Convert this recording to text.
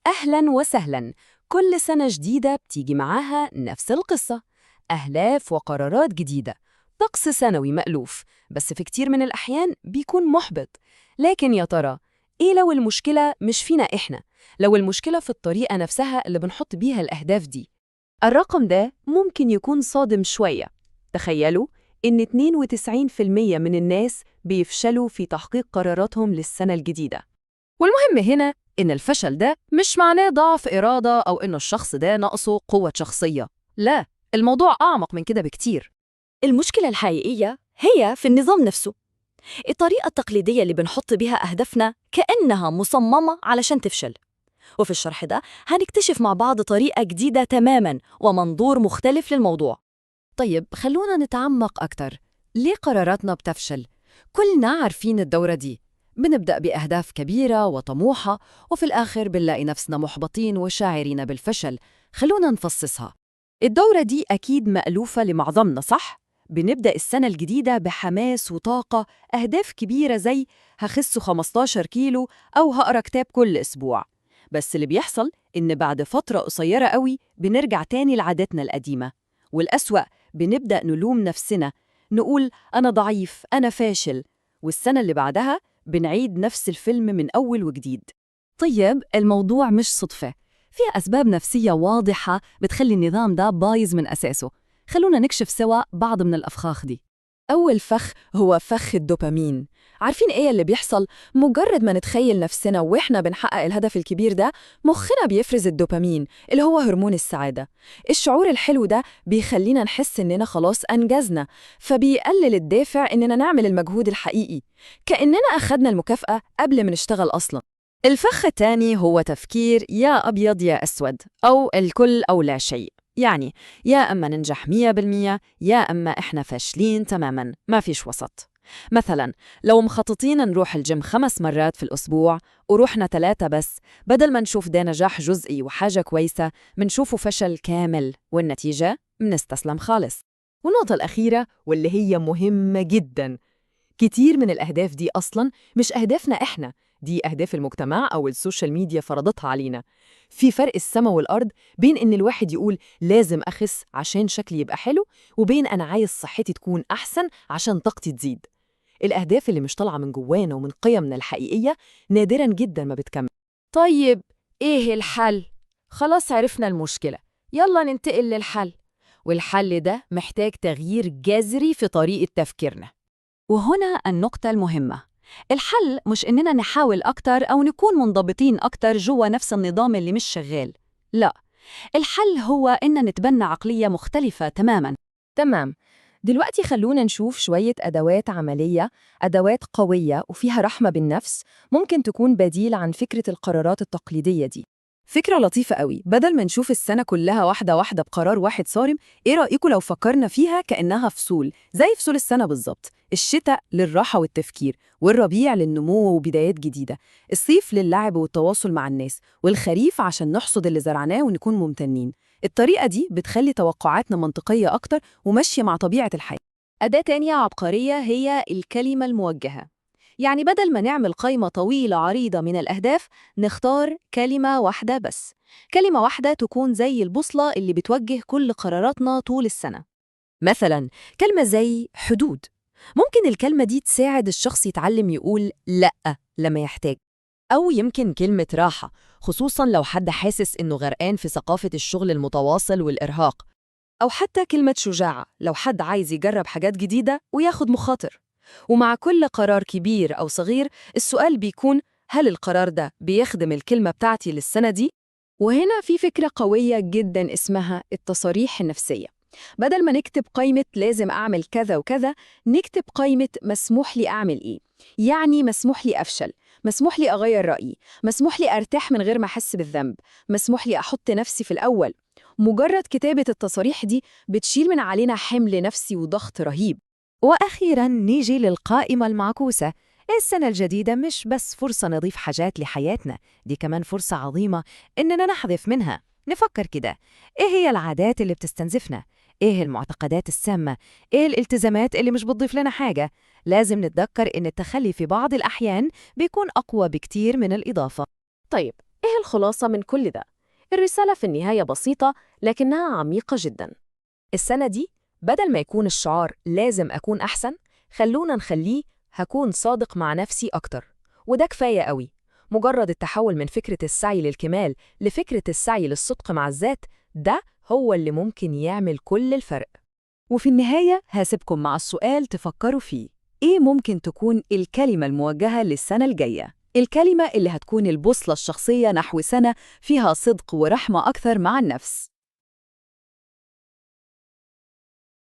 أهلاً وسهلاً. كل سنة جديدة بتيجي معاها نفس القصة، أهداف وقرارات جديدة، طقس سنوي مألوف، بس في كتير من الأحيان بيكون محبط. لكن يا ترى، إيه لو المشكلة مش فينا إحنا؟ لو المشكلة في الطريقة نفسها اللي بنحط بيها الأهداف دي؟ الرقم ده ممكن يكون صادم شوية. تخيلوا إن 92% من الناس بيفشلوا في تحقيق قراراتهم للسنة الجديدة. والمهم هنا إن الفشل ده مش معناه ضعف إرادة أو إنه الشخص ده ناقصه قوة شخصية. لا، الموضوع أعمق من كده بكتير. المشكلة الحقيقية هي في النظام نفسه. الطريقة التقليدية اللي بنحط بيها أهدافنا كأنها مصممة علشان تفشل. وفي الشرح ده هنكتشف مع بعض طريقة جديدة تماماً ومنظور مختلف للموضوع. طيب خلونا نتعمق أكتر. ليه قراراتنا بتفشل؟ كلنا عارفين الدورة دي. بنبدأ بأهداف كبيرة وطموحة، وفي الآخر بنلاقي نفسنا محبطين وشاعرين بالفشل. خلونا نفصصها. الدورة دي أكيد مألوفة لمعظمنا، صح؟ بنبدأ السنة الجديدة بحماس وطاقة، أهداف كبيرة زي هخس 15 كيلو أو هقرأ كتاب كل أسبوع. بس اللي بيحصل إن بعد فترة قصيرة قوي بنرجع تاني لعاداتنا القديمة. والأسوأ، بنبدأ نلوم نفسنا، نقول أنا ضعيف، أنا فاشل، والسنة اللي بعدها بنعيد نفس الفيلم من أول وجديد. طيب الموضوع مش صدفة، في أسباب نفسية واضحة بتخلي النظام ده بايظ من أساسه. خلونا نكشف سوا بعض من الأفخاخ دي. أول فخ هو فخ الدوبامين. عارفين إيه اللي بيحصل؟ مجرد ما نتخيل نفسنا وإحنا بنحقق الهدف الكبير ده، مخنا بيفرز الدوبامين اللي هو هرمون السعادة. الشعور الحلو ده بيخلينا نحس إننا خلاص أنجزنا، فبيقلل الدافع إننا نعمل المجهود الحقيقي، كأننا أخدنا المكافأة قبل ما نشتغل أصلاً. الفخ الثاني هو تفكير يا أبيض يا أسود، أو الكل أو لا شيء. يعني يا أما ننجح 100% يا أما إحنا فاشلين تماماً، ما فيش وسط. مثلاً لو مخططين نروح الجيم 5 مرات في الأسبوع وروحنا 3 بس، بدل ما نشوف ده نجاح جزئي وحاجة كويسة، منشوفه فشل كامل، والنتيجة منستسلم خالص. والنقطة الأخيرة واللي هي مهمة جداً، كتير من الأهداف دي أصلاً مش أهدافنا إحنا، دي أهداف المجتمع أو السوشيال ميديا فرضتها علينا. في فرق السما والأرض بين إن الواحد يقول لازم أخس عشان شكلي يبقى حلو، وبين أنا عايز صحتي تكون أحسن عشان طاقتي تزيد. الأهداف اللي مش طالعة من جوانا ومن قيمنا الحقيقية نادراً جداً ما بتكمل. طيب إيه الحل؟ خلاص عرفنا المشكلة، يلا ننتقل للحل. والحل ده محتاج تغيير جذري في طريقة تفكيرنا. وهنا النقطة المهمة. الحل مش إننا نحاول أكتر أو نكون منضبطين أكتر جوا نفس النظام اللي مش شغال. لا، الحل هو إن نتبنى عقلية مختلفة تماماً. تمام. دلوقتي خلونا نشوف شوية أدوات عملية، أدوات قوية وفيها رحمة بالنفس، ممكن تكون بديل عن فكرة القرارات التقليدية دي. فكرة لطيفة قوي. بدل ما نشوف السنة كلها واحدة واحدة بقرار واحد صارم، إيه رأيكم لو فكرنا فيها كأنها فصول، زي فصول السنة بالظبط؟ الشتاء للراحة والتفكير، والربيع للنمو وبدايات جديدة، الصيف للعب والتواصل مع الناس، والخريف عشان نحصد اللي زرعناه ونكون ممتنين. الطريقة دي بتخلي توقعاتنا منطقية أكتر وماشية مع طبيعة الحياة. أداة تانية عبقرية هي الكلمة الموجهة. يعني بدل ما نعمل قائمة طويلة عريضة من الأهداف، نختار كلمة واحدة بس. كلمة واحدة تكون زي البوصلة اللي بتوجه كل قراراتنا طول السنة. مثلاً كلمة زي حدود. ممكن الكلمة دي تساعد الشخص يتعلم يقول لأ لما يحتاج. أو يمكن كلمة راحة، خصوصاً لو حد حاسس إنه غرقان في ثقافة الشغل المتواصل والإرهاق. أو حتى كلمة شجاعة لو حد عايز يجرب حاجات جديدة وياخد مخاطر. ومع كل قرار كبير أو صغير، السؤال بيكون هل القرار ده بيخدم الكلمة بتاعتي للسنة دي؟ وهنا في فكرة قوية جدا اسمها التصاريح النفسية. بدل ما نكتب قائمة لازم أعمل كذا وكذا، نكتب قائمة مسموح لي أعمل إيه. يعني مسموح لي أفشل، مسموح لي أغير رأيي، مسموح لي أرتاح من غير ما أحس بالذنب، مسموح لي أحط نفسي في الأول. مجرد كتابة التصاريح دي بتشيل من علينا حمل نفسي وضغط رهيب. وأخيراً نيجي للقائمة المعكوسة. السنة الجديدة مش بس فرصة نضيف حاجات لحياتنا، دي كمان فرصة عظيمة إننا نحذف منها. نفكر كده، إيه هي العادات اللي بتستنزفنا؟ إيه المعتقدات السامة؟ إيه الالتزامات اللي مش بتضيف لنا حاجة؟ لازم نتذكر إن التخلي في بعض الأحيان بيكون أقوى بكتير من الإضافة. طيب، إيه الخلاصة من كل ده؟ الرسالة في النهاية بسيطة لكنها عميقة جدا. السنة دي بدل ما يكون الشعار لازم أكون أحسن، خلونا نخليه هكون صادق مع نفسي أكتر. وده كفاية قوي. مجرد التحول من فكرة السعي للكمال لفكرة السعي للصدق مع الذات، ده هو اللي ممكن يعمل كل الفرق. وفي النهاية هسيبكم مع السؤال تفكروا فيه. إيه ممكن تكون الكلمة الموجهة للسنة الجاية؟ الكلمة اللي هتكون البوصلة الشخصية نحو سنة فيها صدق ورحمة أكثر مع النفس.